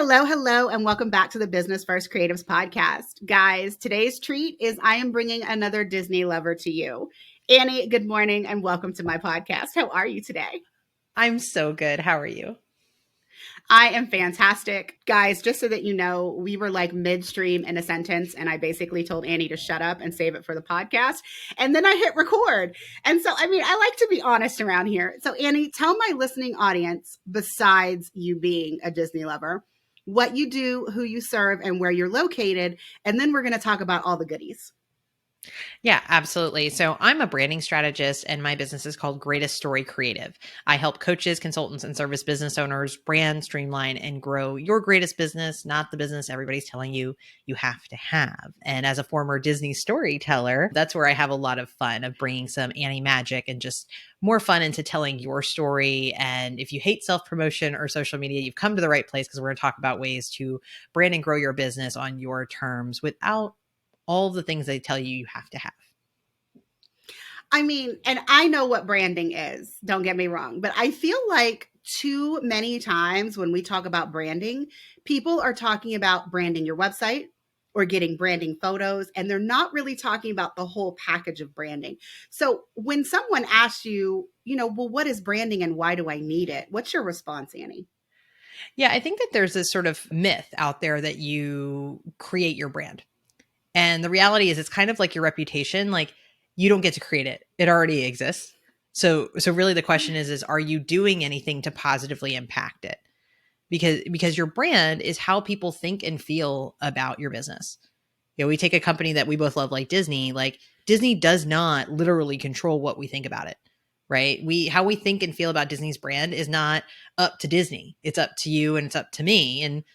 Hello, hello, and welcome back to the Business First Creatives podcast. Guys, today's treat is I am bringing another Disney lover to you. Annie, good morning and welcome to my podcast. How are you today? I'm so good. How are you? I am fantastic. Guys, just so that you know, we were like midstream in a sentence, and I basically told Annie to shut up and save it for the podcast. And then I hit record. And so, I like to be honest around here. So, Annie, tell my listening audience, besides you being a Disney lover, what you do, who you serve, and where you're located. And then we're going to talk about all the goodies. Yeah, absolutely. So I'm a branding strategist and my business is called Greatest Story Creative. I help coaches, consultants, and service business owners brand, streamline, and grow your greatest business, not the business everybody's telling you you have to have. And as a former Disney storyteller, that's where I have a lot of fun of bringing some Annie magic and just more fun into telling your story. And if you hate self-promotion or social media, you've come to the right place because we're going to talk about ways to brand and grow your business on your terms without all the things they tell you have to have. And I know what branding is, don't get me wrong, but I feel like too many times when we talk about branding, people are talking about branding your website or getting branding photos, and they're not really talking about the whole package of branding. So when someone asks you, well, what is branding and why do I need it? What's your response, Annie? Yeah, I think that there's this sort of myth out there that you create your brand. And the reality is it's kind of like your reputation. Like you don't get to create it. It already exists. So really the question is are you doing anything to positively impact it? Because your brand is how people think and feel about your business. We take a company that we both love like Disney does not literally control what we think about it, right? How we think and feel about Disney's brand is not up to Disney. It's up to you and it's up to me. And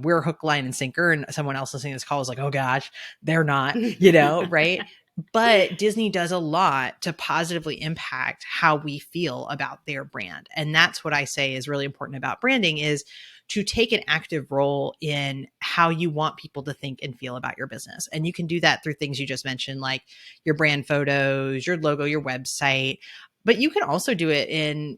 we're hook, line, and sinker, and someone else listening to this call is like, oh gosh, they're not, right? But Disney does a lot to positively impact how we feel about their brand. And that's what I say is really important about branding is to take an active role in how you want people to think and feel about your business. And you can do that through things you just mentioned, like your brand photos, your logo, your website. But you can also do it in,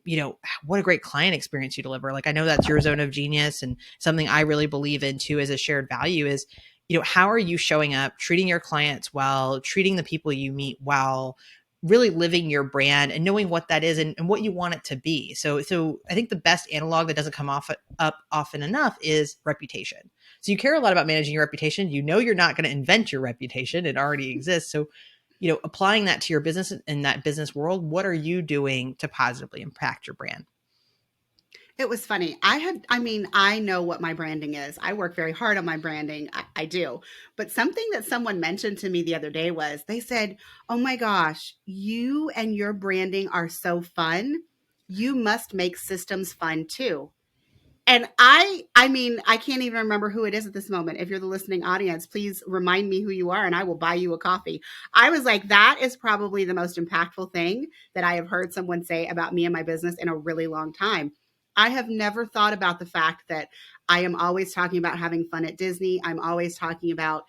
what a great client experience you deliver. Like I know that's your zone of genius and something I really believe in too as a shared value is, how are you showing up, treating your clients well, treating the people you meet well, really living your brand and knowing what that is and what you want it to be. So I think the best analog that doesn't come up often enough is reputation. So you care a lot about managing your reputation. You're not going to invent your reputation. It already exists. So applying that to your business in that business world, what are you doing to positively impact your brand? It was funny. I know what my branding is. I work very hard on my branding. I do. But something that someone mentioned to me the other day was they said, oh my gosh, you and your branding are so fun. You must make systems fun too. And I can't even remember who it is at this moment. If you're the listening audience, please remind me who you are and I will buy you a coffee. I was like, that is probably the most impactful thing that I have heard someone say about me and my business in a really long time. I have never thought about the fact that I am always talking about having fun at Disney. I'm always talking about,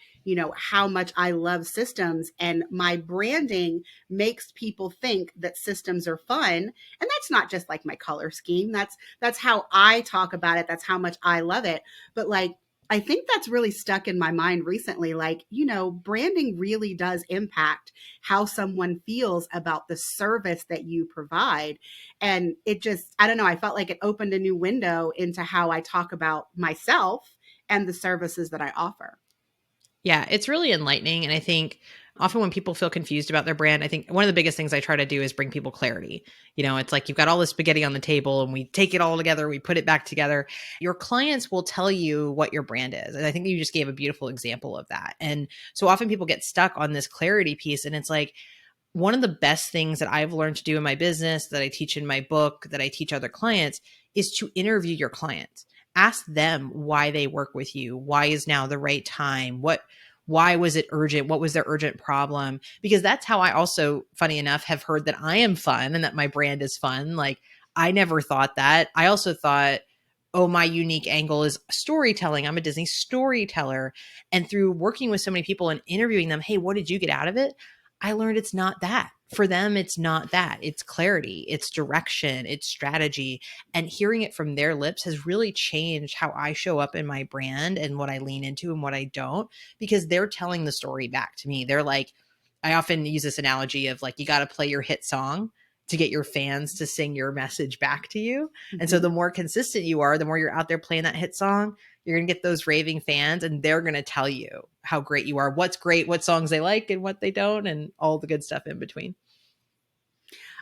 how much I love systems, and my branding makes people think that systems are fun. And that's not just like my color scheme. That's how I talk about it. That's how much I love it. But like, I think that's really stuck in my mind recently. Like, branding really does impact how someone feels about the service that you provide. And it just, I don't know, I felt like it opened a new window into how I talk about myself and the services that I offer. Yeah, it's really enlightening. And I think often when people feel confused about their brand, I think one of the biggest things I try to do is bring people clarity. It's like you've got all this spaghetti on the table and we take it all together, we put it back together. Your clients will tell you what your brand is. And I think you just gave a beautiful example of that. And so often people get stuck on this clarity piece. And it's like, one of the best things that I've learned to do in my business, that I teach in my book, that I teach other clients, is to interview your clients. Ask them why they work with you. Why is now the right time? Why was it urgent? What was their urgent problem? Because that's how I also, funny enough, have heard that I am fun and that my brand is fun. Like I never thought that. I also thought, oh, my unique angle is storytelling. I'm a Disney storyteller. And through working with so many people and interviewing them, hey, what did you get out of it? I learned it's not that. For them, it's not that. It's clarity, it's direction, it's strategy. And hearing it from their lips has really changed how I show up in my brand and what I lean into and what I don't, because they're telling the story back to me. They're like, I often use this analogy of like, you got to play your hit song to get your fans to sing your message back to you. And so Mhm. the more consistent you are, the more you're out there playing that hit song, you're going to get those raving fans, and they're going to tell you how great you are, what's great, what songs they like and what they don't, and all the good stuff in between.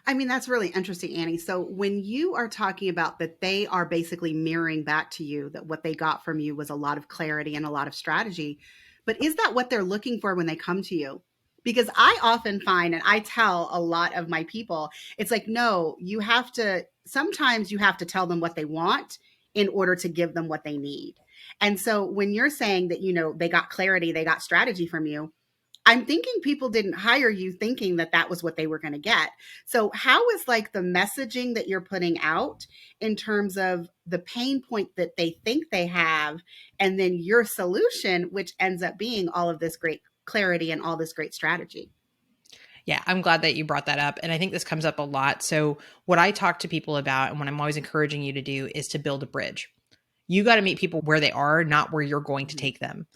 I mean, that's really interesting, Annie. So when you are talking about that, they are basically mirroring back to you that what they got from you was a lot of clarity and a lot of strategy. But is that what they're looking for when they come to you? Because I often find, and I tell a lot of my people, it's like, no, you have to, sometimes you have to tell them what they want in order to give them what they need. And so when you're saying that, they got clarity, they got strategy from you, I'm thinking people didn't hire you thinking that that was what they were going to get. So, how is like the messaging that you're putting out in terms of the pain point that they think they have, and then your solution, which ends up being all of this great clarity and all this great strategy? Yeah, I'm glad that you brought that up. And I think this comes up a lot. So, what I talk to people about and what I'm always encouraging you to do is to build a bridge. You got to meet people where they are, not where you're going to Mhm. take them.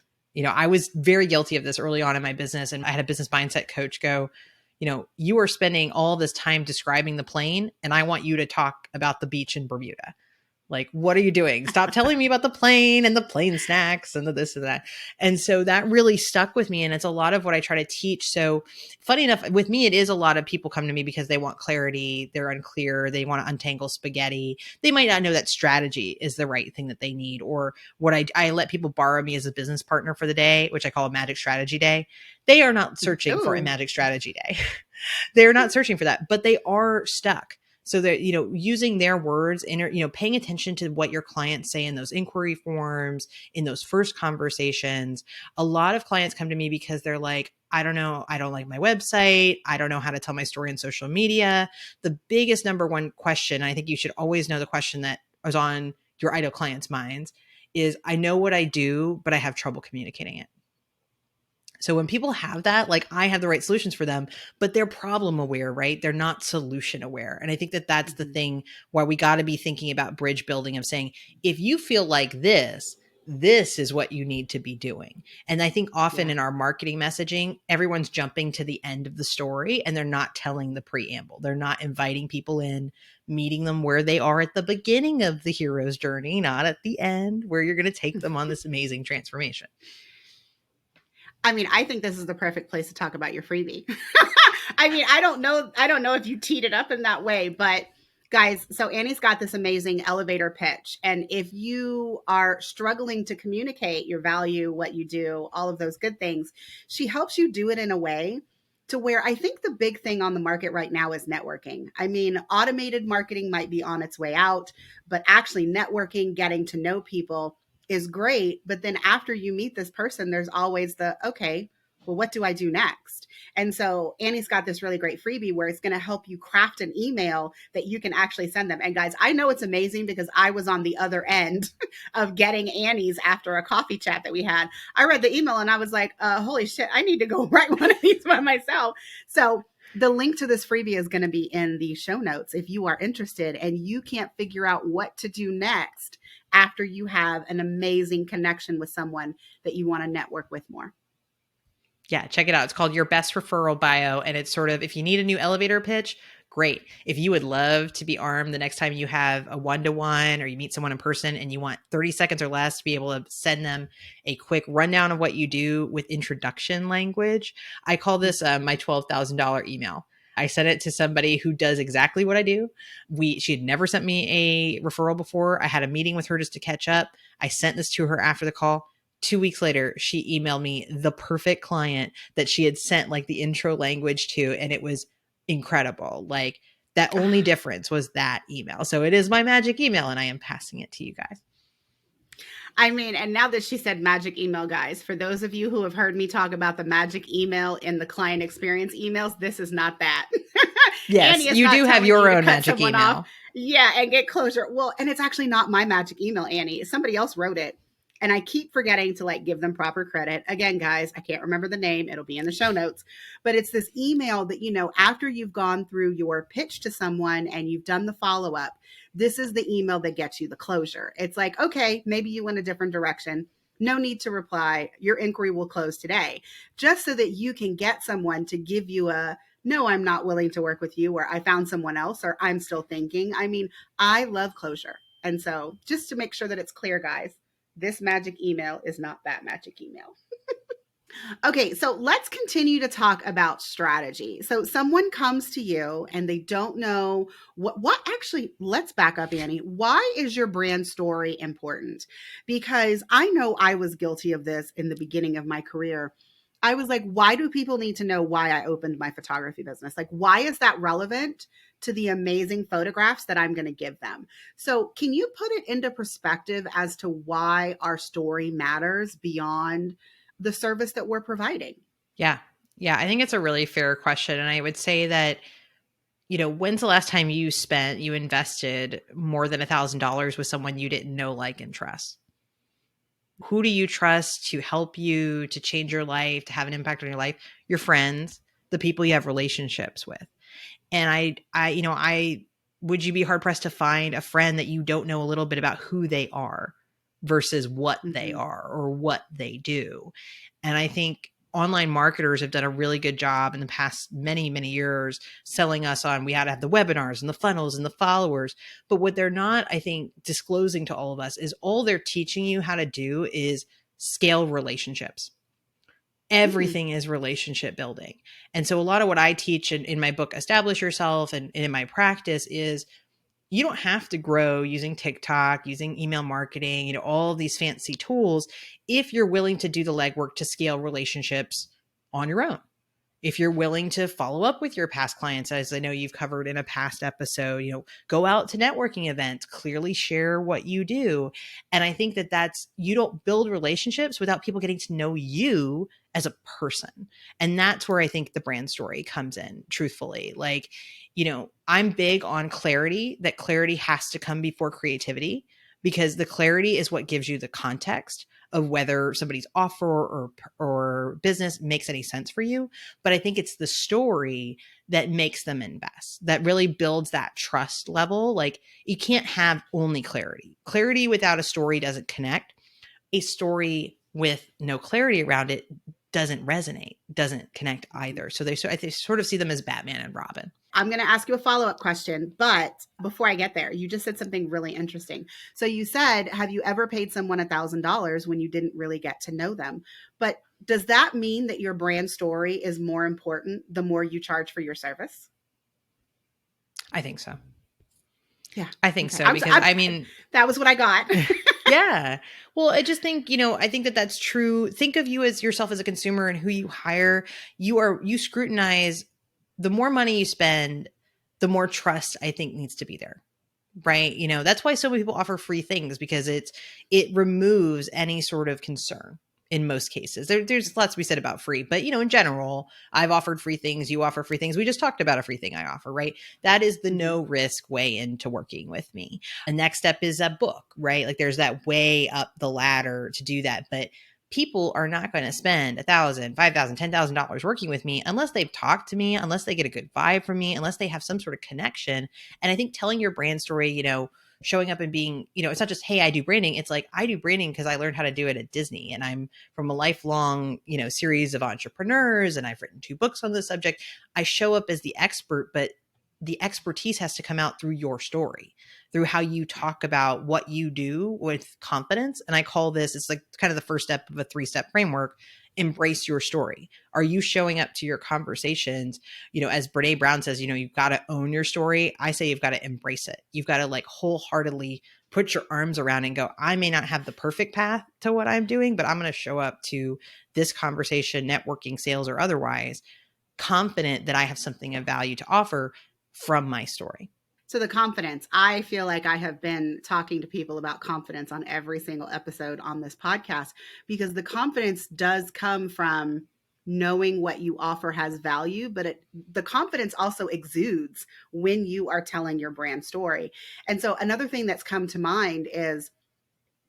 I was very guilty of this early on in my business. And I had a business mindset coach go, you are spending all this time describing the plane, and I want you to talk about the beach in Bermuda. Like, what are you doing? Stop telling me about the plane and the plane snacks and the this and that. And so that really stuck with me. And it's a lot of what I try to teach. So, funny enough, with me, it is a lot of people come to me because they want clarity. They're unclear. They want to untangle spaghetti. They might not know that strategy is the right thing that they need. Or what I let people borrow me as a business partner for the day, which I call a magic strategy day. They are not searching for a Oh, magic strategy day. They're not searching for that, but they are stuck. So that, using their words, paying attention to what your clients say in those inquiry forms, in those first conversations. A lot of clients come to me because they're like, I don't know, I don't like my website, I don't know how to tell my story on social media. The biggest number one question, I think you should always know the question that is on your ideal clients' minds, is I know what I do, but I have trouble communicating it. So when people have that, like, I have the right solutions for them, but they're problem aware, right? They're not solution aware. And I think that that's the mhm. thing where we got to be thinking about bridge building, of saying, if you feel like this is what you need to be doing. And I think often Yeah. in our marketing messaging, everyone's jumping to the end of the story and they're not telling the preamble. They're not inviting people in, meeting them where they are at the beginning of the hero's journey, not at the end where you're going to take them on this amazing transformation. I mean, I think this is the perfect place to talk about your freebie. I mean, I don't know if you teed it up in that way, but guys, so Annie's got this amazing elevator pitch. And if you are struggling to communicate your value, what you do, all of those good things, she helps you do it in a way to where I think the big thing on the market right now is networking. I mean, automated marketing might be on its way out, but actually networking, getting to know people is great. But then after you meet this person, there's always the, okay, well, what do I do next? And so Annie's got this really great freebie where it's going to help you craft an email that you can actually send them. And guys, I know it's amazing because I was on the other end of getting Annie's after a coffee chat that we had. I read the email and I was like, holy shit, I need to go write one of these by myself. So the link to this freebie is going to be in the show notes if you are interested and you can't figure out what to do next after you have an amazing connection with someone that you want to network with more. Yeah, check it out. It's called Your Best Referral Bio. And it's sort of, if you need a new elevator pitch, great. If you would love to be armed the next time you have a one-to-one or you meet someone in person and you want 30 seconds or less to be able to send them a quick rundown of what you do with introduction language, I call this my $12,000 email. I sent it to somebody who does exactly what I do. She had never sent me a referral before. I had a meeting with her just to catch up. I sent this to her after the call. 2 weeks later, she emailed me the perfect client that she had sent like the intro language to, and it was incredible. Like, that only difference was that email. So it is my magic email, and I am passing it to you guys. I mean, and now that she said magic email, guys, for those of you who have heard me talk about the magic email in the client experience emails, this is not that. Yes, Annie is you not do have telling your you to own cut magic someone off. email. Yeah, and get closure. Well, and it's actually not my magic email, Annie. Somebody else wrote it. And I keep forgetting to like give them proper credit. Again, guys, I can't remember the name. It'll be in the show notes. But it's this email that, after you've gone through your pitch to someone and you've done the follow up, this is the email that gets you the closure. It's like, okay, maybe you went a different direction. No need to reply. Your inquiry will close today, just so that you can get someone to give you a no, I'm not willing to work with you, or I found someone else, or I'm still thinking. I mean, I love closure. And so just to make sure that it's clear, guys, this magic email is not that magic email. Okay, so let's continue to talk about strategy. So someone comes to you and they don't know what actually, let's back up, Annie. Why is your brand story important? Because I know I was guilty of this in the beginning of my career. I was like, why do people need to know why I opened my photography business? Like, why is that relevant to the amazing photographs that I'm going to give them? So, can you put it into perspective as to why our story matters beyond the service that we're providing? Yeah. Yeah. I think it's a really fair question. And I would say that, when's the last time you invested more than $1,000 with someone you didn't know, like, and trust? Who do you trust to help you, to change your life, to have an impact on your life? Your friends, the people you have relationships with. And I would you be hard pressed to find a friend that you don't know a little bit about who they are versus what they Mm-hmm. are or what they do? And I think online marketers have done a really good job in the past many, many years selling us on, we had to have the webinars and the funnels and the followers. But what they're not, I think, disclosing to all of us is all they're teaching you how to do is scale relationships. Mm, Everything is relationship building. And so a lot of what I teach in my book, Establish Yourself, and in my practice is you don't have to grow using TikTok, using email marketing, all these fancy tools if you're willing to do the legwork to scale relationships on your own. If you're willing to follow up with your past clients, as I know you've covered in a past episode, go out to networking events, clearly share what you do. And I think that you don't build relationships without people getting to know you as a person. And that's where I think the brand story comes in, truthfully. Like, I'm big on clarity, that clarity has to come before creativity, because the clarity is what gives you the context of whether somebody's offer or business makes any sense for you. But I think it's the story that makes them invest, that really builds that trust level. Like, you can't have only clarity. Clarity without a story doesn't connect. A story with no clarity around it doesn't resonate, doesn't connect either. So I sort of see them as Batman and Robin. I'm going to ask you a follow up question, but before I get there, you just said something really interesting. So you said, have you ever paid someone $1,000 when you didn't really get to know them? But does that mean that your brand story is more important the more you charge for your service? I think so. Yeah. I think Okay. so, because I mean, that was what I got. yeah. Well, I just think, I think that that's true. Think of you as yourself as a consumer and who you hire. You scrutinize. The more money you spend, the more trust I think needs to be there. Right. That's why so many people offer free things, because it removes any sort of concern in most cases. There's lots to be said about free, but in general, I've offered free things. You offer free things. We just talked about a free thing I offer, right? That is the Mhm. no risk way into working with me. The next step is a book, right? Like, there's that way up the ladder to do that. But people are not going to spend $1,000, $5,000, $10,000 working with me unless they've talked to me, unless they get a good vibe from me, unless they have some sort of connection. And I think telling your brand story, showing up and being, it's not just, hey, I do branding. It's like, I do branding because I learned how to do it at Disney. And I'm from a lifelong, series of entrepreneurs, and I've written 2 books on this subject. I show up as the expert, but the expertise has to come out through your story, through how you talk about what you do with confidence. And I call this, it's like kind of the first step of a 3-step framework. Embrace your story. Are you showing up to your conversations? As Brene Brown says, you've got to own your story. I say you've got to embrace it. You've got to, like, wholeheartedly put your arms around and go, I may not have the perfect path to what I'm doing, but I'm going to show up to this conversation, networking, sales, or otherwise, confident that I have something of value to offer from my story. So the confidence, I feel like I have been talking to people about confidence on every single episode on this podcast, because the confidence does come from knowing what you offer has value, but the confidence also exudes when you are telling your brand story. And so another thing that's come to mind is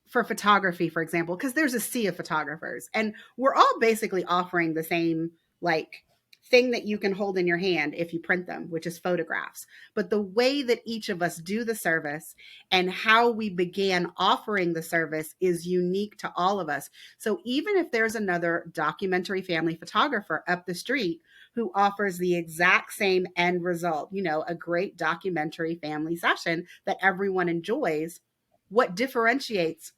for photography, for example, because there's a sea of photographers and we're all basically offering the same like thing that you can hold in your hand if you print them, which is photographs. But the way that each of us do the service and how we began offering the service is unique to all of us. So even if there's another documentary family photographer up the street who offers the exact same end result, you know, a great documentary family session that everyone enjoys, what differentiates,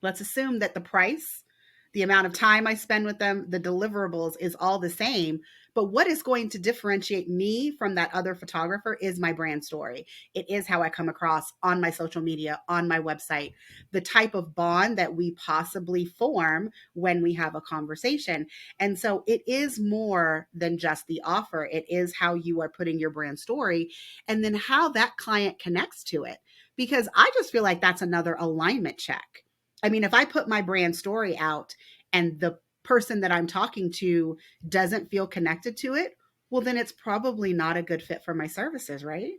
let's assume that the price, the amount of time I spend with them, the deliverables is all the same. But what is going to differentiate me from that other photographer is my brand story. It is how I come across on my social media, on my website, the type of bond that we possibly form when we have a conversation. And so it is more than just the offer, it is how you are putting your brand story and then how that client connects to it. Because I just feel like that's another alignment check. I mean, if I put my brand story out and the person that I'm talking to doesn't feel connected to it, well, then it's probably not a good fit for my services, right?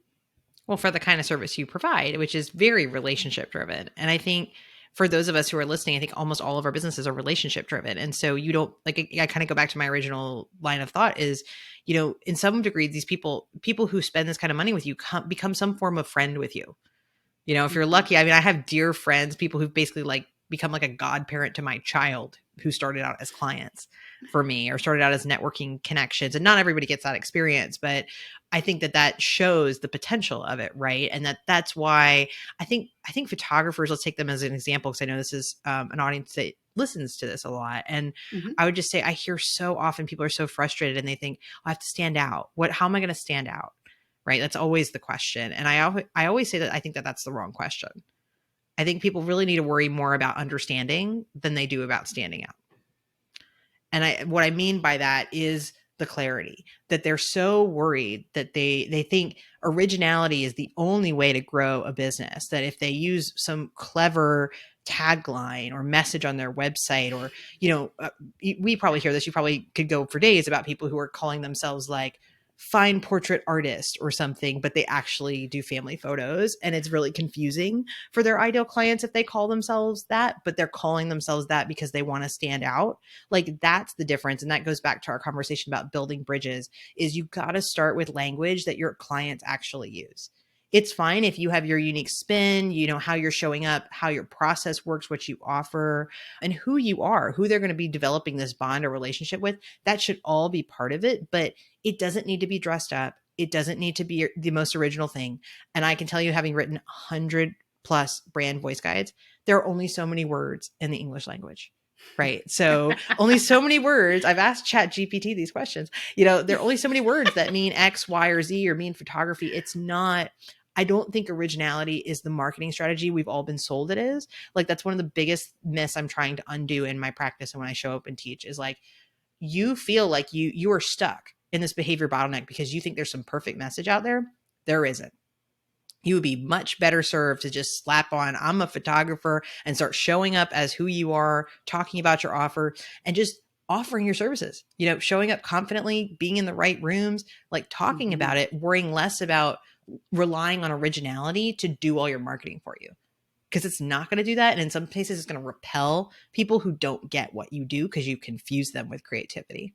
Well, for the kind of service you provide, which is very relationship driven. And I think for those of us who are listening, I think almost all of our businesses are relationship driven. And so you don't like, I kind of go back to my original line of thought is, you know, in some degree, these people who spend this kind of money with you become some form of friend with you. You know, if you're Mm-hmm. lucky, I mean, I have dear friends, people who've basically like become like a godparent to my child who started out as clients for me or started out as networking connections. And not everybody gets that experience, but I think that shows the potential of it, right? And that's why I think photographers, let's take them as an example, because I know this is an audience that listens to this a lot. And Mm-hmm. I would just say I hear so often people are so frustrated and they think, I have to stand out. How am I going to stand out? Right? That's always the question. And I always say that I think that that's the wrong question. I think people really need to worry more about understanding than they do about standing out. And what I mean by that is the clarity that they're so worried that they think originality is the only way to grow a business, that if they use some clever tagline or message on their website, or, you know, we probably hear this, you probably could go for days about people who are calling themselves like fine portrait artist or something, but they actually do family photos. And it's really confusing for their ideal clients if they call themselves that, but they're calling themselves that because they want to stand out. Like that's the difference. And that goes back to our conversation about building bridges, is you got to start with language that your clients actually use. It's fine if you have your unique spin, you know, how you're showing up, how your process works, what you offer, and who you are, who they're going to be developing this bond or relationship with. That should all be part of it, but it doesn't need to be dressed up. It doesn't need to be the most original thing. And I can tell you, having written 100 plus brand voice guides, there are only so many words in the English language. Right. So only so many words. I've asked Chat GPT these questions. You know, there are only so many words that mean X, Y, or Z or mean photography. It's not, I don't think originality is the marketing strategy we've all been sold it is. Like that's one of the biggest myths I'm trying to undo in my practice and when I show up and teach is like, you feel like you are stuck in this behavior bottleneck because you think there's some perfect message out there. There isn't. You would be much better served to just slap on, I'm a photographer, and start showing up as who you are, talking about your offer, and just offering your services, you know, showing up confidently, being in the right rooms, like talking Mm-hmm. about it, worrying less about relying on originality to do all your marketing for you. Because it's not going to do that. And in some cases, it's going to repel people who don't get what you do because you confuse them with creativity.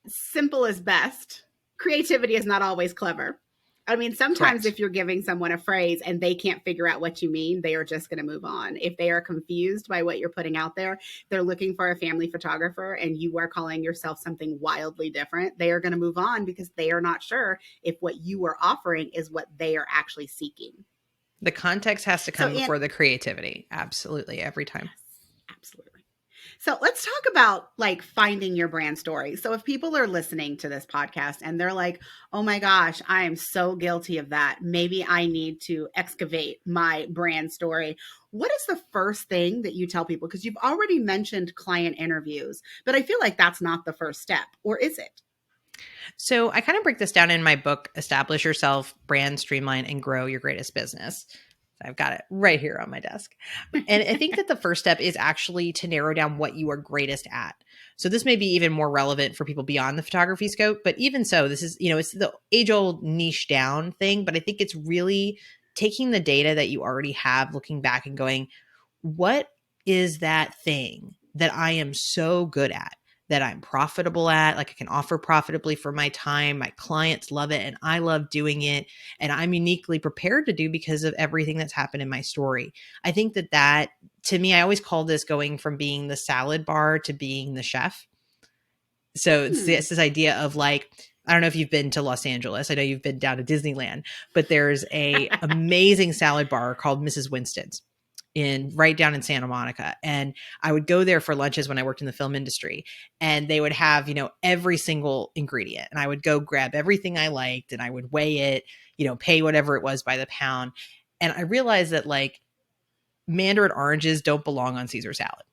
Simple is best. Creativity is not always clever. I mean, sometimes Correct. if you're giving someone a phrase and they can't figure out what you mean, they are just going to move on. If they are confused by what you're putting out there, they're looking for a family photographer and you are calling yourself something wildly different, they are going to move on because they are not sure if what you are offering is what they are actually seeking. The context has to So, come before the creativity. Absolutely. Every time. yes, absolutely. So let's talk about like finding your brand story. So if people are listening to this podcast and they're like, oh my gosh, I am so guilty of that. Maybe I need to excavate my brand story. What is the first thing that you tell people? Because you've already mentioned client interviews, but I feel like that's not the first step, or is it? So I kind of break this down in my book, Establish Yourself, Brand, Streamline, and Grow Your Greatest Business. I've got it right here on my desk. And I think that the first step is actually to narrow down what you are greatest at. So this may be even more relevant for people beyond the photography scope, but even so, this is, you know, it's the age old niche down thing, but I think it's really taking the data that you already have, looking back and going, what is that thing that I am so good at, that I'm profitable at, like I can offer profitably for my time, my clients love it, and I love doing it, and I'm uniquely prepared to do because of everything that's happened in my story. I think that to me, I always call this going from being the salad bar to being the chef. So it's Hmm. this idea of like, I don't know if you've been to Los Angeles. I know you've been down to Disneyland, but there's a amazing salad bar called Mrs. Winston's in right down in Santa Monica. And I would go there for lunches when I worked in the film industry, and they would have, every single ingredient, and I would go grab everything I liked and I would weigh it, pay whatever it was by the pound. And I realized that like mandarin oranges don't belong on Caesar salad.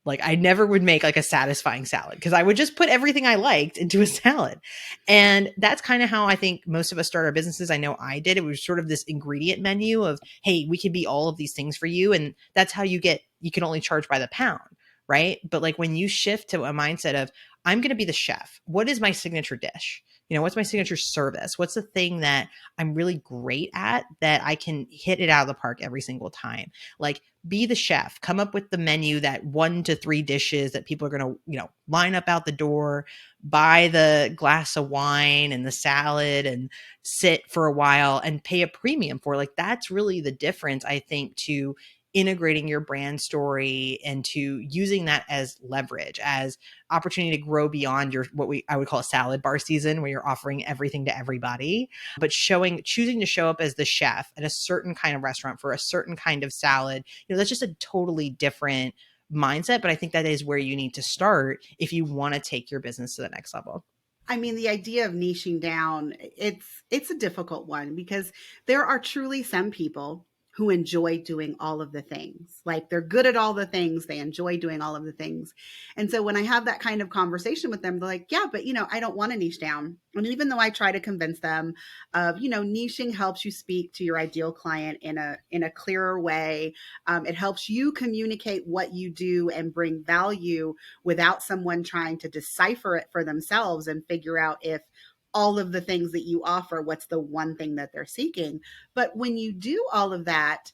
Like I never would make like a satisfying salad because I would just put everything I liked into a salad. And that's kind of how I think most of us start our businesses. I know I did. It was sort of this ingredient menu of, hey, we can be all of these things for you. And that's how you can only charge by the pound. Right. But like when you shift to a mindset of, I'm going to be the chef. What is my signature dish? What's my signature service? What's the thing that I'm really great at that I can hit it out of the park every single time? Like, be the chef, come up with the menu, that 1 to 3 dishes that people are going to, line up out the door, buy the glass of wine and the salad and sit for a while and pay a premium for. Like, that's really the difference, I think, to integrating your brand story and to using that as leverage, as opportunity to grow beyond your, I would call a salad bar season, where you're offering everything to everybody, but choosing to show up as the chef at a certain kind of restaurant for a certain kind of salad. That's just a totally different mindset. But I think that is where you need to start if you want to take your business to the next level. I mean, the idea of niching down, it's a difficult one because there are truly some people who enjoy doing all of the things. Like they're good at all the things, they enjoy doing all of the things. And so when I have that kind of conversation with them, they're like, "Yeah, but I don't want to niche down." And even though I try to convince them of, niching helps you speak to your ideal client in a clearer way. It helps you communicate what you do and bring value without someone trying to decipher it for themselves and figure out if all of the things that you offer, what's the one thing that they're seeking. But when you do all of that,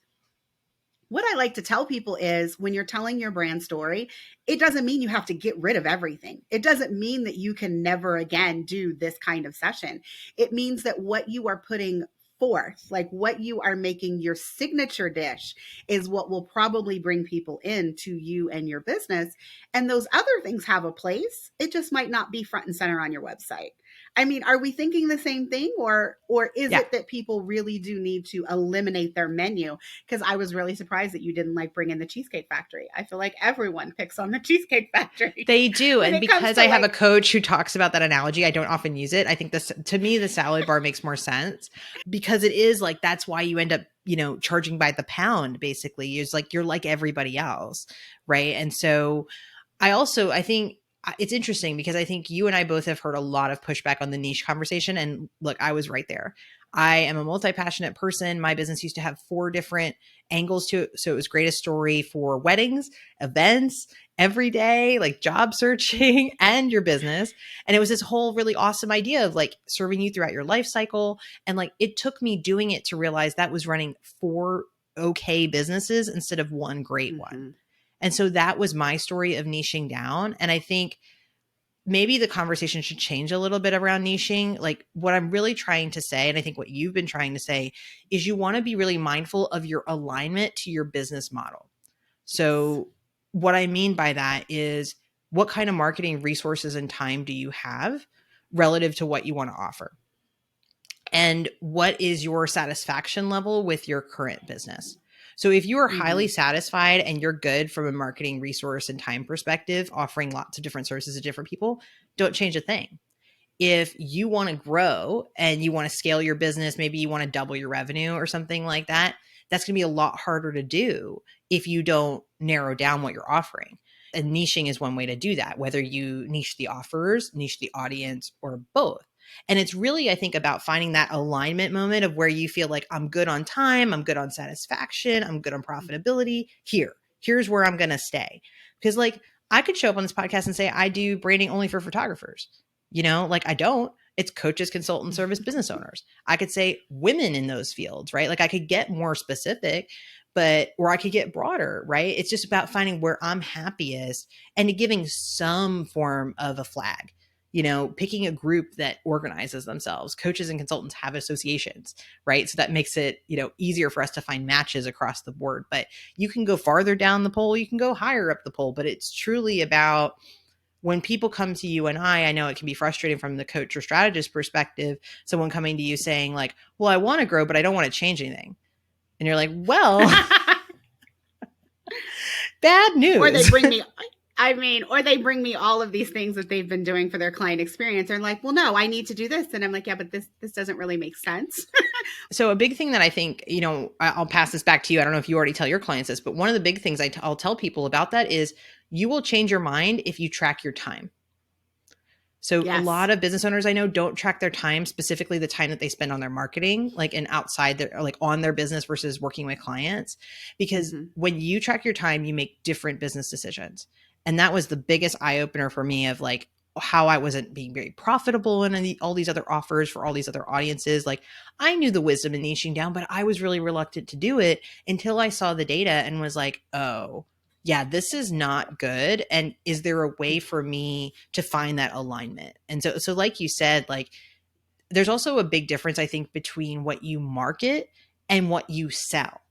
what I like to tell people is when you're telling your brand story, it doesn't mean you have to get rid of everything. It doesn't mean that you can never again do this kind of session. It means that what you are putting forth, like what you are making your signature dish, is what will probably bring people in to you and your business. And those other things have a place. It just might not be front and center on your website. I mean, are we thinking the same thing, or is Yeah. it that people really do need to eliminate their menu? Because I was really surprised that you didn't like bring in the Cheesecake Factory. I feel like everyone picks on the Cheesecake Factory They do. when And it comes because to I have a like, coach who talks about that analogy, I don't often use it. I think this, to me, the salad bar makes more sense because it is like, that's why you end up, charging by the pound, basically. It's like, you're like everybody else. Right. And so I think it's interesting because I think you and I both have heard a lot of pushback on the niche conversation. And look, I was right there. I am a multi-passionate person. My business used to have 4 different angles to it. So it was greatest story for weddings, events, every day, like job searching and your business. And it was this whole really awesome idea of like serving you throughout your life cycle. And like, it took me doing it to realize that was running 4 okay businesses instead of one great one. mm-hmm. And so that was my story of niching down. And I think maybe the conversation should change a little bit around niching. Like what I'm really trying to say, and I think what you've been trying to say, is you want to be really mindful of your alignment to your business model. Yes. So what I mean by that is, what kind of marketing resources and time do you have relative to what you want to offer? And what is your satisfaction level with your current business? So if you are Mm-hmm. highly satisfied and you're good from a marketing resource and time perspective, offering lots of different services to different people, don't change a thing. If you want to grow and you want to scale your business, maybe you want to double your revenue or something like that, that's going to be a lot harder to do if you don't narrow down what you're offering. And niching is one way to do that, whether you niche the offers, niche the audience, or both. And it's really, I think, about finding that alignment moment of where you feel like, I'm good on time, I'm good on satisfaction, I'm good on profitability. Here's where I'm going to stay. Because like, I could show up on this podcast and say, I do branding only for photographers. Like I don't. It's coaches, consultants, service business owners. I could say women in those fields, right? Like I could get more specific, or I could get broader, right? It's just about finding where I'm happiest and giving some form of a flag. Picking a group that organizes themselves. Coaches and consultants have associations, right? So that makes it, easier for us to find matches across the board. But you can go farther down the pole, you can go higher up the pole, but it's truly about when people come to you and I know it can be frustrating from the coach or strategist perspective, someone coming to you saying like, well, I want to grow, but I don't want to change anything. And you're like, well, bad news. Or they bring me all of these things that they've been doing for their client experience. They're like, well, no, I need to do this. And I'm like, yeah, but this doesn't really make sense. So a big thing that I think, I'll pass this back to you. I don't know if you already tell your clients this, but one of the big things I'll tell people about that is you will change your mind if you track your time. So yes. A lot of business owners I know don't track their time, specifically the time that they spend on their marketing, like and outside their, like on their business versus working with clients. Because when you track your time, you make different business decisions. And that was the biggest eye opener for me of like how I wasn't being very profitable in all these other offers for all these other audiences. Like I knew the wisdom in niching down, but I was really reluctant to do it until I saw the data and was like, oh, yeah, this is not good. And is there a way for me to find that alignment? And so like you said, like there's also a big difference, I think, between what you market and what you sell.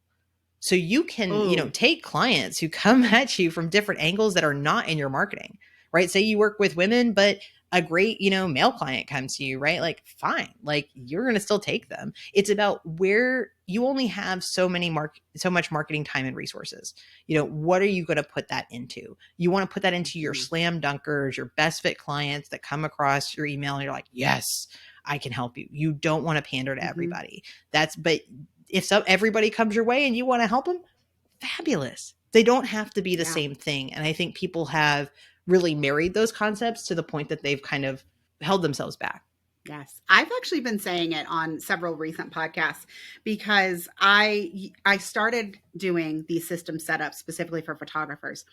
So you can, take clients who come at you from different angles that are not in your marketing, right? Say you work with women, but a great, male client comes to you, right? Like, fine, like you're going to still take them. It's about where you only have so much marketing time and resources. What are you going to put that into? You want to put that into your slam dunkers, your best fit clients that come across your email and you're like, yes, I can help you. You don't want to pander to everybody. But if everybody comes your way and you want to help them, fabulous. They don't have to be the same thing. And I think people have really married those concepts to the point that they've kind of held themselves back. Yes. I've actually been saying it on several recent podcasts because I started doing these system setups specifically for photographers.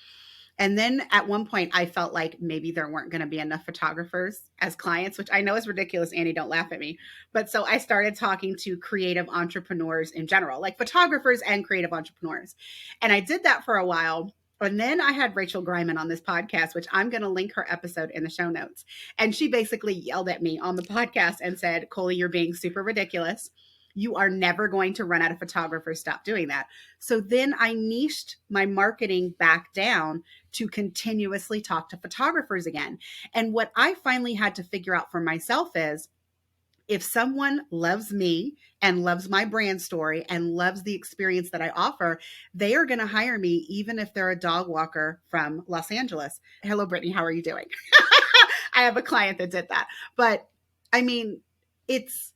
And then at one point I felt like maybe there weren't going to be enough photographers as clients, which I know is ridiculous. Annie, don't laugh at me. But so I started talking to creative entrepreneurs in general, like photographers and creative entrepreneurs. And I did that for a while. And then I had Rachel Griman on this podcast, which I'm going to link her episode in the show notes. And she basically yelled at me on the podcast and said, Colie, you're being super ridiculous. You are never going to run out of photographers. Stop doing that. So then I niched my marketing back down to continuously talk to photographers again. And what I finally had to figure out for myself is, if someone loves me and loves my brand story and loves the experience that I offer, they are going to hire me even if they're a dog walker from Los Angeles. Hello, Brittany. How are you doing? I have a client that did that. But I mean, it's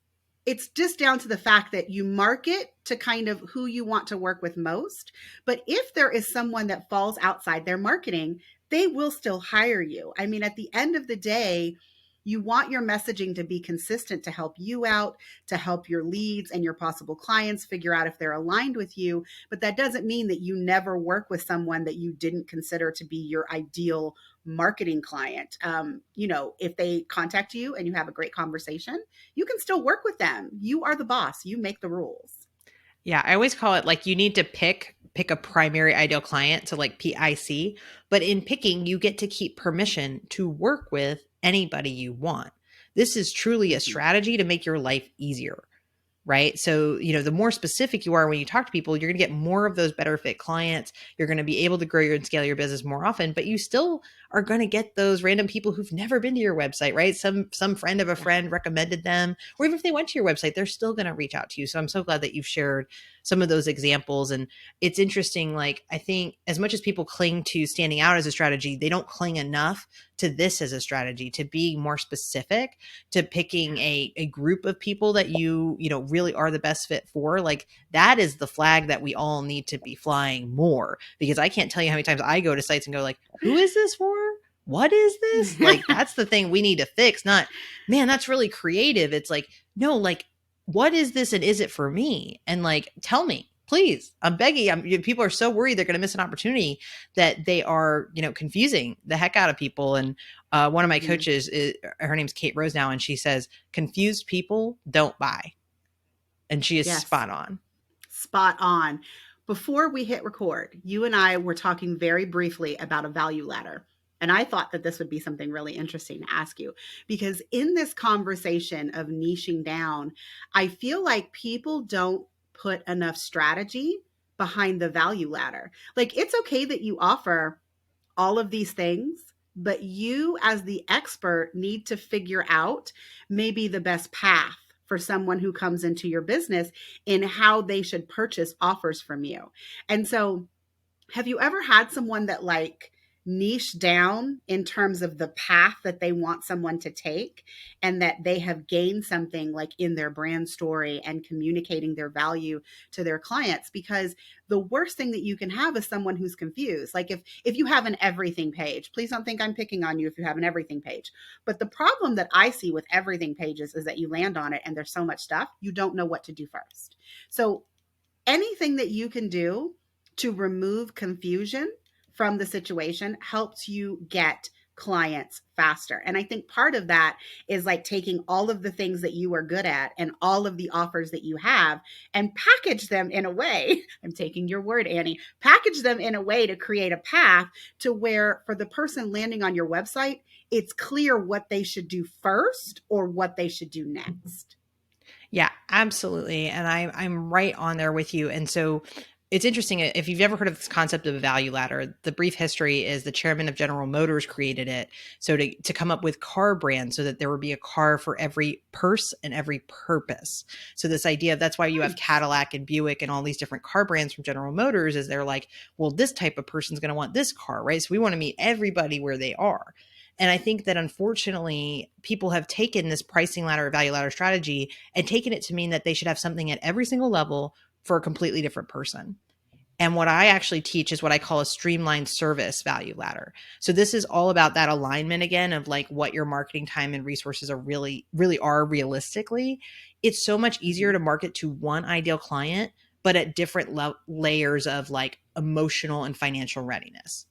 just down to the fact that you market to kind of who you want to work with most. But if there is someone that falls outside their marketing, they will still hire you. I mean, at the end of the day, you want your messaging to be consistent to help you out, to help your leads and your possible clients figure out if they're aligned with you. But that doesn't mean that you never work with someone that you didn't consider to be your ideal marketing client. If they contact you and you have a great conversation, you can still work with them. You are the boss. You make the rules. Yeah, I always call it like you need to pick a primary ideal client, so like PIC, but in picking, you get to keep permission to work with anybody you want. This is truly a strategy to make your life easier, right? So, the more specific you are when you talk to people, you're going to get more of those better fit clients. You're going to be able to grow and scale your business more often, but you still are going to get those random people who've never been to your website, right? Some friend of a friend recommended them, or even if they went to your website, they're still going to reach out to you. So I'm so glad that you've shared some of those examples. And it's interesting. Like, I think as much as people cling to standing out as a strategy, they don't cling enough to this as a strategy, to being more specific, to picking a group of people that you really are the best fit for. Like, that is the flag that we all need to be flying more, because I can't tell you how many times I go to sites and go like, who is this for? What is this? Like, that's the thing we need to fix. Not, man, that's really creative. It's like, no, like, what is this and is it for me? And like, tell me, please. I'm begging. People are so worried they're going to miss an opportunity that they are, confusing the heck out of people. And one of my coaches, her name's Kate Rose now, and she says, confused people don't buy. And she is spot on. Spot on. Before we hit record, you and I were talking very briefly about a value ladder. And I thought that this would be something really interesting to ask you because in this conversation of niching down, I feel like people don't put enough strategy behind the value ladder. Like it's okay that you offer all of these things, but you, as the expert, need to figure out maybe the best path for someone who comes into your business in how they should purchase offers from you. And so, have you ever had someone that like niche down in terms of the path that they want someone to take and that they have gained something like in their brand story and communicating their value to their clients? Because the worst thing that you can have is someone who's confused. Like if you have an everything page, please don't think I'm picking on you if you have an everything page. But the problem that I see with everything pages is that you land on it and there's so much stuff, you don't know what to do first. So anything that you can do to remove confusion from the situation helps you get clients faster. And I think part of that is like taking all of the things that you are good at and all of the offers that you have and package them in a way. I'm taking your word, Annie. Package them in a way to create a path to where for the person landing on your website, it's clear what they should do first or what they should do next. Yeah, absolutely. And I'm right on there with you. And so it's interesting. If you've ever heard of this concept of a value ladder, the brief history is the chairman of General Motors created it. So to come up with car brands so that there would be a car for every purse and every purpose. So this idea of that's why you have Cadillac and Buick and all these different car brands from General Motors is they're like, well, this type of person's going to want this car, right? So we want to meet everybody where they are. And I think that unfortunately, people have taken this pricing ladder, value ladder strategy and taken it to mean that they should have something at every single level for a completely different person. And what I actually teach is what I call a streamlined service value ladder. So this is all about that alignment again of like what your marketing time and resources are really are realistically. It's so much easier to market to one ideal client, but at different layers of like emotional and financial readiness.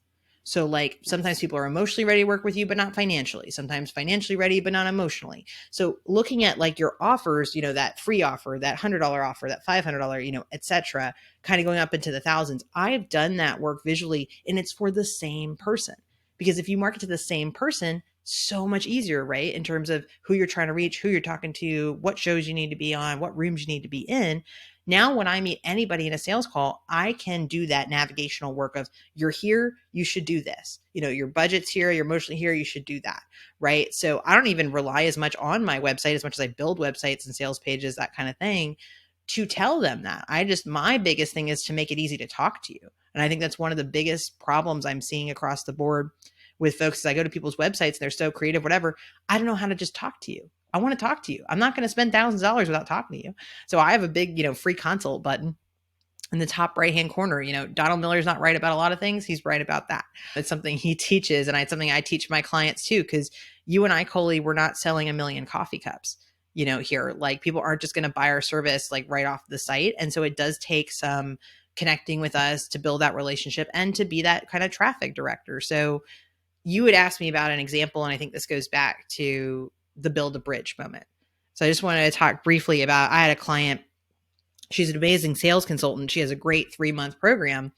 So like sometimes people are emotionally ready to work with you, but not financially. Sometimes financially ready, but not emotionally. So looking at like your offers, that free offer, that $100 offer, that $500, et cetera, kind of going up into the thousands. I've done that work visually and it's for the same person. Because if you market to the same person, so much easier, right? In terms of who you're trying to reach, who you're talking to, what shows you need to be on, what rooms you need to be in. Now, when I meet anybody in a sales call, I can do that navigational work of you're here, you should do this. Your budget's here, you're emotionally here, you should do that, right? So I don't even rely as much on my website as much as I build websites and sales pages, that kind of thing, to tell them that. My biggest thing is to make it easy to talk to you. And I think that's one of the biggest problems I'm seeing across the board with folks as I go to people's websites and they're so creative, whatever. I don't know how to just talk to you. I want to talk to you. I'm not going to spend thousands of dollars without talking to you. So I have a big, free consult button in the top right-hand corner. Donald Miller's not right about a lot of things. He's right about that. It's something he teaches. And it's something I teach my clients too, because you and I, Colie, we're not selling a million coffee cups, here. Like people aren't just going to buy our service like right off the site. And so it does take some connecting with us to build that relationship and to be that kind of traffic director. So you would ask me about an example, and I think this goes back to the build a bridge moment. So I just wanted to talk briefly about, I had a client, she's an amazing sales consultant. She has a great 3-month program.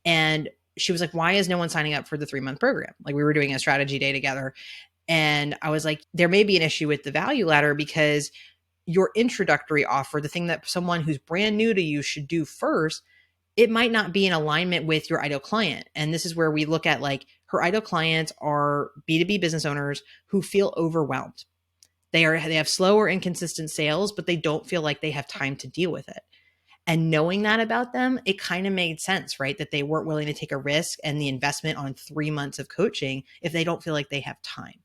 And she was like, why is no one signing up for the 3-month program? Like we were doing a strategy day together. And I was like, there may be an issue with the value ladder because your introductory offer, the thing that someone who's brand new to you should do first, it might not be in alignment with your ideal client. And this is where we look at like her ideal clients are B2B business owners who feel overwhelmed. They have slow or inconsistent sales, but they don't feel like they have time to deal with it. And knowing that about them, it kind of made sense, right? That they weren't willing to take a risk and the investment on 3 months of coaching if they don't feel like they have time.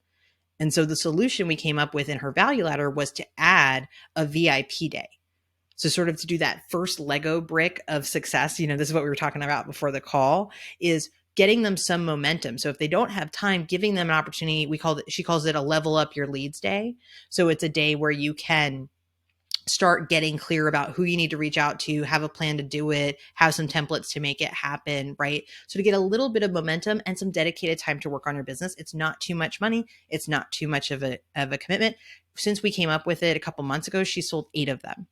And so the solution we came up with in her value ladder was to add a VIP day. So sort of to do that first Lego brick of success, this is what we were talking about before the call, is getting them some momentum. So if they don't have time, giving them an opportunity, she calls it a level up your leads day. So it's a day where you can start getting clear about who you need to reach out to, have a plan to do it, have some templates to make it happen, right? So to get a little bit of momentum and some dedicated time to work on your business. It's not too much money. It's not too much of a commitment. Since we came up with it a couple months ago, she sold 8 of them.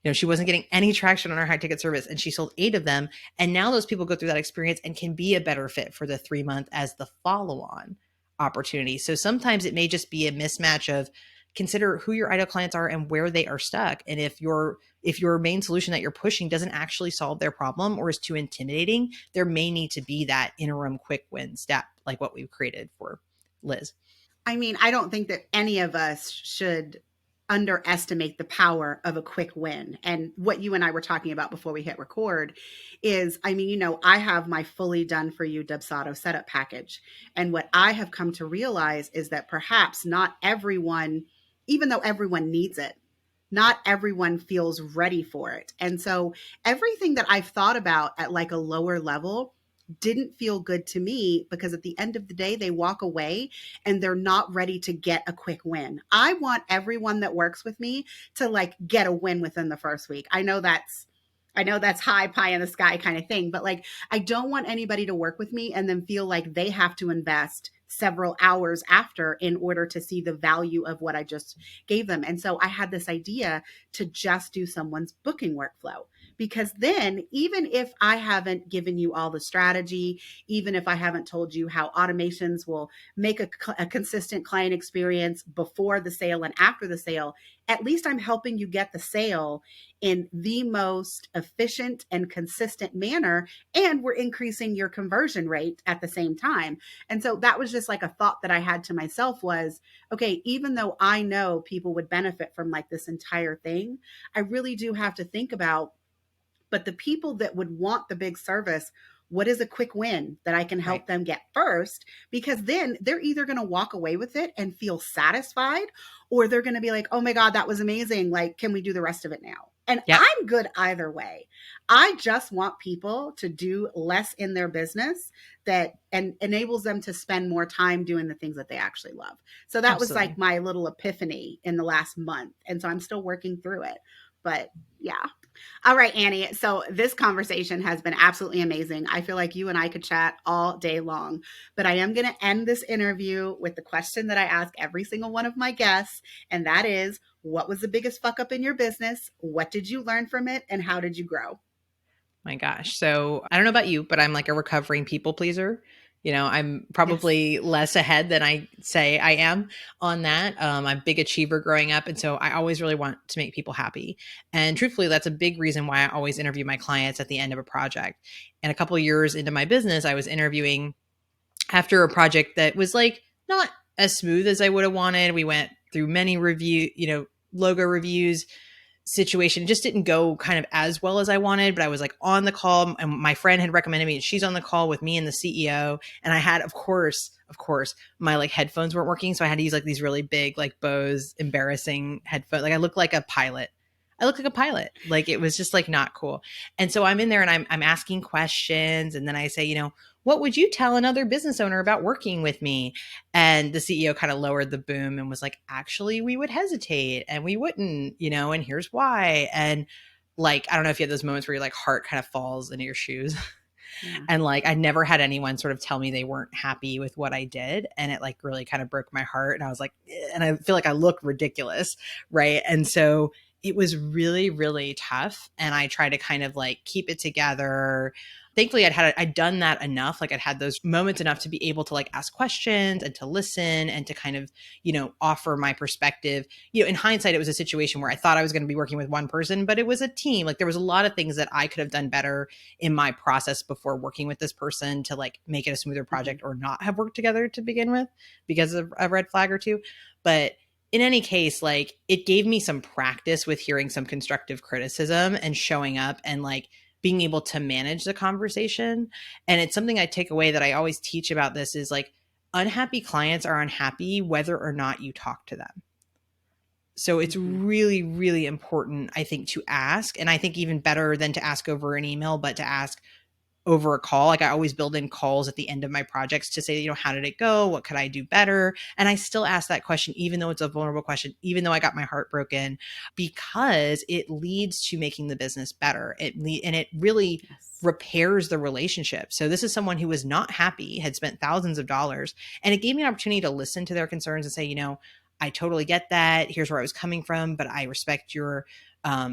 You know, she wasn't getting any traction on her high ticket service and she sold 8 of them. And now those people go through that experience and can be a better fit for the 3 month as the follow on opportunity. So sometimes it may just be a mismatch of consider who your ideal clients are and where they are stuck. And if your main solution that you're pushing doesn't actually solve their problem or is too intimidating, there may need to be that interim quick win step like what we've created for Liz. I mean, I don't think that any of us should underestimate the power of a quick win. And what you and I were talking about before we hit record is, I mean, I have my fully done for you Dubsado setup package. And what I have come to realize is that perhaps not everyone, even though everyone needs it, not everyone feels ready for it. And so everything that I've thought about at like a lower level didn't feel good to me, because at the end of the day, they walk away and they're not ready to get a quick win. I want everyone that works with me to like get a win within the first week. I know that's high pie in the sky kind of thing, but like I don't want anybody to work with me and then feel like they have to invest several hours after in order to see the value of what I just gave them. And so I had this idea to just do someone's booking workflow, because then even if I haven't given you all the strategy, even if I haven't told you how automations will make a consistent client experience before the sale and after the sale, at least I'm helping you get the sale in the most efficient and consistent manner. And we're increasing your conversion rate at the same time. And so that was just like a thought that I had to myself was, okay, even though I know people would benefit from like this entire thing, I really do have to think about, but the people that would want the big service, what is a quick win that I can Right. help them get first? Because then they're either going to walk away with it and feel satisfied, or they're going to be like, oh my God, that was amazing. Like, can we do the rest of it now? And Yep. I'm good either way. I just want people to do less in their business that and enables them to spend more time doing the things that they actually love. So that was like Absolutely. my little epiphany in the last month. And so I'm still working through it. But yeah. All right, Annie. So this conversation has been absolutely amazing. I feel like you and I could chat all day long, but I am going to end this interview with the question that I ask every single one of my guests. And that is, what was the biggest fuck up in your business? What did you learn from it? And how did you grow? My gosh. So I don't know about you, but I'm like a recovering people pleaser. You know, I'm Yes. probably less ahead than I say I am on that. I'm a big achiever growing up. And so I always really want to make people happy. And truthfully, that's a big reason why I always interview my clients at the end of a project. And a couple of years into my business, I was interviewing after a project that was like not as smooth as I would have wanted. We went through many logo reviews, situation just didn't go kind of as well as I wanted, but I was like on the call and my friend had recommended me and she's on the call with me and the CEO. And I had, of course, my like headphones weren't working. So I had to use like these really big, like Bose embarrassing headphones. Like I looked like a pilot. I look like a pilot. Like it was just like not cool. And so I'm in there and I'm asking questions. And then I say, what would you tell another business owner about working with me? And the CEO kind of lowered the boom and was like, actually, we would hesitate and we wouldn't, and here's why. And like, I don't know if you had those moments where your like heart kind of falls into your shoes. Yeah. And like, I never had anyone sort of tell me they weren't happy with what I did. And it like really kind of broke my heart. And I was like, and I feel like I look ridiculous. Right. And so it was really, really tough. And I tried to kind of like keep it together. Thankfully, I'd done that enough. Like I'd had those moments enough to be able to like ask questions and to listen and to kind of, offer my perspective. In hindsight, it was a situation where I thought I was going to be working with one person, but it was a team. Like there was a lot of things that I could have done better in my process before working with this person to like make it a smoother Mhm. project or not have worked together to begin with because of a red flag or two. But in any case, like it gave me some practice with hearing some constructive criticism and showing up and like being able to manage the conversation. And it's something I take away that I always teach about this is like unhappy clients are unhappy whether or not you talk to them. So it's Mhm. really, really important, I think, to ask. And I think even better than to ask over an email, but to ask over a call. Like I always build in calls at the end of my projects to say, how did it go? What could I do better? And I still ask that question, even though it's a vulnerable question, even though I got my heart broken, because it leads to making the business better. And it really Yes. repairs the relationship. So this is someone who was not happy, had spent thousands of dollars, and it gave me an opportunity to listen to their concerns and say, I totally get that. Here's where I was coming from, but I respect your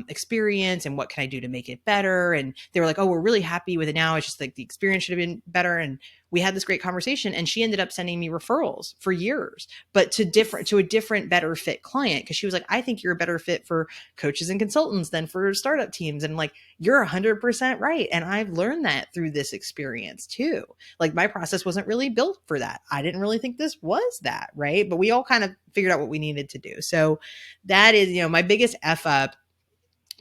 experience and what can I do to make it better. And they were like, oh, we're really happy with it now. It's just like the experience should have been better. And we had this great conversation, and she ended up sending me referrals for years, but to a different, better fit client. Because she was like, I think you're a better fit for coaches and consultants than for startup teams. And I'm like, you're 100% right. And I've learned that through this experience too. Like my process wasn't really built for that. I didn't really think this was that, right? But we all kind of figured out what we needed to do. So that is, my biggest F up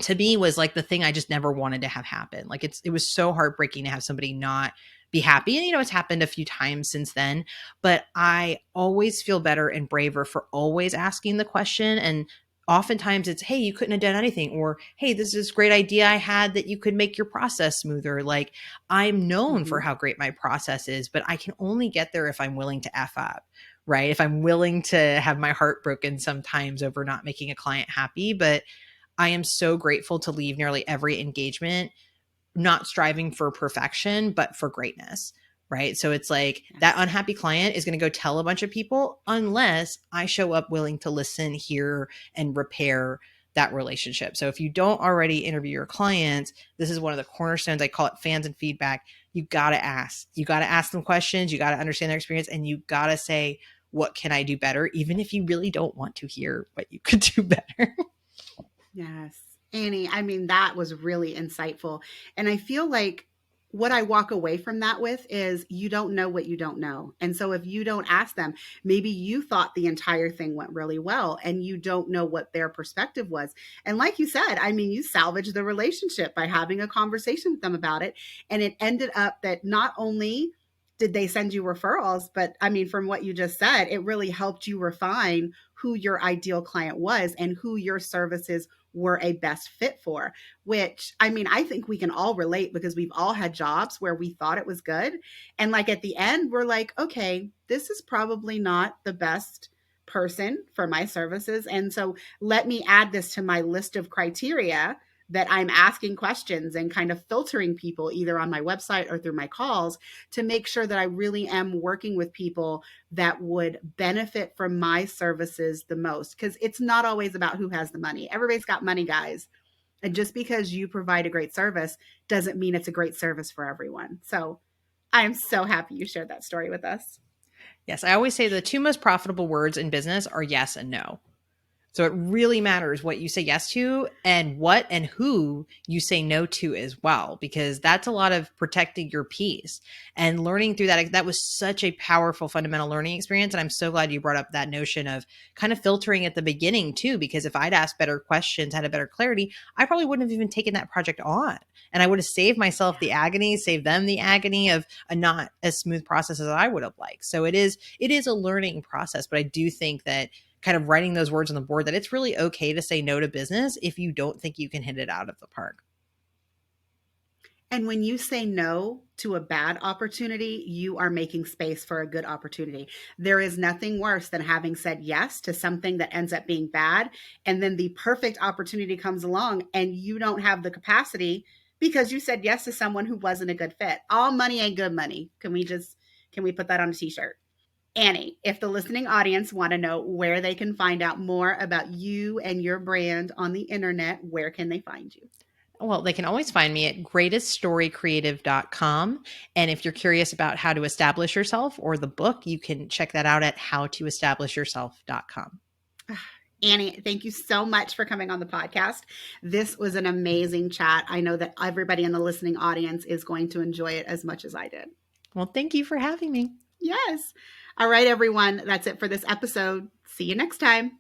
to me was like the thing I just never wanted to have happen. Like it was so heartbreaking to have somebody not be happy. And, it's happened a few times since then, but I always feel better and braver for always asking the question. And oftentimes it's, hey, you couldn't have done anything, or, hey, this is this great idea I had that you could make your process smoother. Like I'm known for Mhm. how great my process is, but I can only get there if I'm willing to F up, right? If I'm willing to have my heart broken sometimes over not making a client happy. But I am so grateful to leave nearly every engagement not striving for perfection, but for greatness, right? So it's like that Yes. unhappy client is going to go tell a bunch of people unless I show up willing to listen, hear, and repair that relationship. So if you don't already interview your clients, this is one of the cornerstones. I call it fans and feedback. You got to ask. You got to ask them questions. You got to understand their experience, and you got to say, what can I do better? Even if you really don't want to hear what you could do better. Yes. Annie, I mean, that was really insightful. And I feel like what I walk away from that with is you don't know what you don't know. And so if you don't ask them, maybe you thought the entire thing went really well and you don't know what their perspective was. And like you said, I mean, you salvaged the relationship by having a conversation with them about it. And it ended up that not only did they send you referrals, but I mean, from what you just said, it really helped you refine who your ideal client was and who your services were a best fit for, which I mean, I think we can all relate because we've all had jobs where we thought it was good. And like at the end, we're like, okay, this is probably not the best person for my services. And so let me add this to my list of criteria that I'm asking questions and kind of filtering people either on my website or through my calls to make sure that I really am working with people that would benefit from my services the most. Because it's not always about who has the money. Everybody's got money, guys. And just because you provide a great service doesn't mean it's a great service for everyone. So I am so happy you shared that story with us. Yes, I always say the two most profitable words in business are yes and no. So it really matters what you say yes to and what and who you say no to as well, because that's a lot of protecting your peace and learning through that. That was such a powerful fundamental learning experience. And I'm so glad you brought up that notion of kind of filtering at the beginning too, because if I'd asked better questions, had a better clarity, I probably wouldn't have even taken that project on. And I would have saved myself the agony, saved them the agony of a not as smooth process as I would have liked. So it is a learning process, but I do think that kind of writing those words on the board that it's really okay to say no to business if you don't think you can hit it out of the park. And when you say no to a bad opportunity, you are making space for a good opportunity. There is nothing worse than having said yes to something that ends up being bad. And then the perfect opportunity comes along and you don't have the capacity because you said yes to someone who wasn't a good fit. All money ain't good money. Can we put that on a t-shirt? Annie, if the listening audience want to know where they can find out more about you and your brand on the internet, where can they find you? Well, they can always find me at greateststorycreative.com. And if you're curious about how to establish yourself or the book, you can check that out at howtoestablishyourself.com. Annie, thank you so much for coming on the podcast. This was an amazing chat. I know that everybody in the listening audience is going to enjoy it as much as I did. Well, thank you for having me. Yes. All right, everyone. That's it for this episode. See you next time.